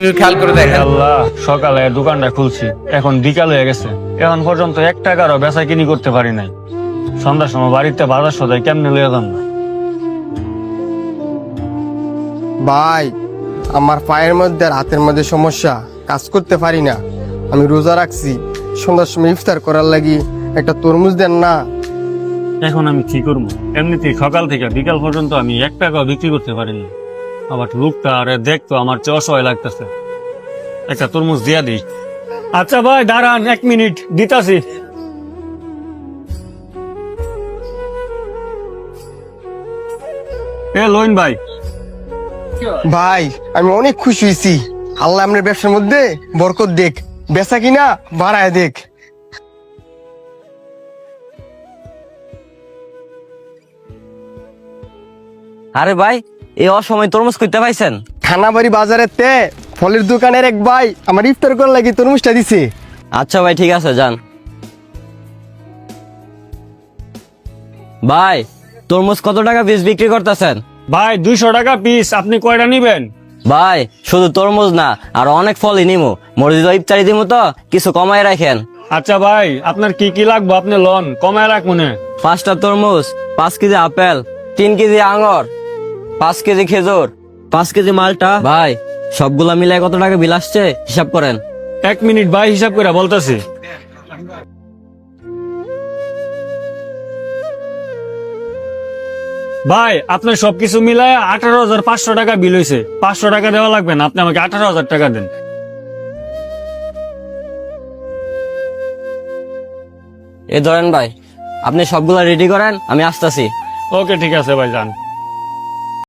খেয়াল করে দেখেন। আল্লাহ, সকালে দোকানটা খুলছি, এখন বিকাল হয়ে গেছে, এখন পর্যন্ত 1 টাকারও বেচা কিনি করতে পারি নাই। সন্ধ্যার সময় বাড়িতে বাজার সদাই কেমনে লইয়া যান না। ভাই, আমার পায়ের মধ্যে আর হাতের মধ্যে সমস্যা, কাজ করতে পারি না। আমি রোজা রাখছি, সন্ধ্যার সময় ইফতার করার লাগি একটা তরমুজ দেন না। এখন আমি কি করবো? এমনিতেই সকাল থেকে বিকাল পর্যন্ত আমি 1 টাকাও বিক্রি করতে পারিনি। আবার লোকটা আরে দেখতো আমার চেয়ে অসহায় লাগতেছে, একটা তরমুজ দিয়া দিই। আচ্ছা ভাই দাঁড়ান 1 মিনিট, দিতাছি। লইন ভাই। ভাই, আমি অনেক খুশি হয়েছি। আল্লাহ আপনার ব্যবসার মধ্যে বরকত দেখ, বেচা কিনা বাড়ায় দেখ। আরে ভাই, এই অসময় তরমুজ কইতে পাইছেন? খানাবাড়ি বাজারের তে ফলের দোকানের এক ভাই আমার ইফতার করার লাগি তরমুজটা দিছে। আচ্ছা ভাই, ঠিক আছে, যান। ভাই, তরমুজ কত টাকা পিস বিক্রি করতেছেন? ভাই 200 টাকা পিস, আপনি কয়টা নিবেন? ভাই, শুধু তরমুজ না, আর অনেক ফলই নিমু। মসজিদ ইফতারি দিমু, তো কিছু কমাই রাখেন। আচ্ছা ভাই, আপনার কি কি লাগবে আপনি লন, কমায় রাখ মনে। 5টা তরমুজ, 5 কেজি আপেল, 3 কেজি আঙুর, 5 কেজি খেজুর, 5 কেজি মালটা। ভাই, সবগুলা মিলাই কত টাকা বিল আসছে হিসাব করেন। 1 মিনিট ভাই, হিসাব করে বলতেছি। ভাই, আপনার সবকিছু মিলায় 18,500 টাকা বিল হয়েছে। 500 টাকা দেওয়া লাগবে না, আপনি আমাকে 18,000 টাকা দেন। এই ধরেন ভাই, আপনি সবগুলা রেডি করেন, আমি আসতেছি। ওকে, ঠিক আছে ভাই, যান।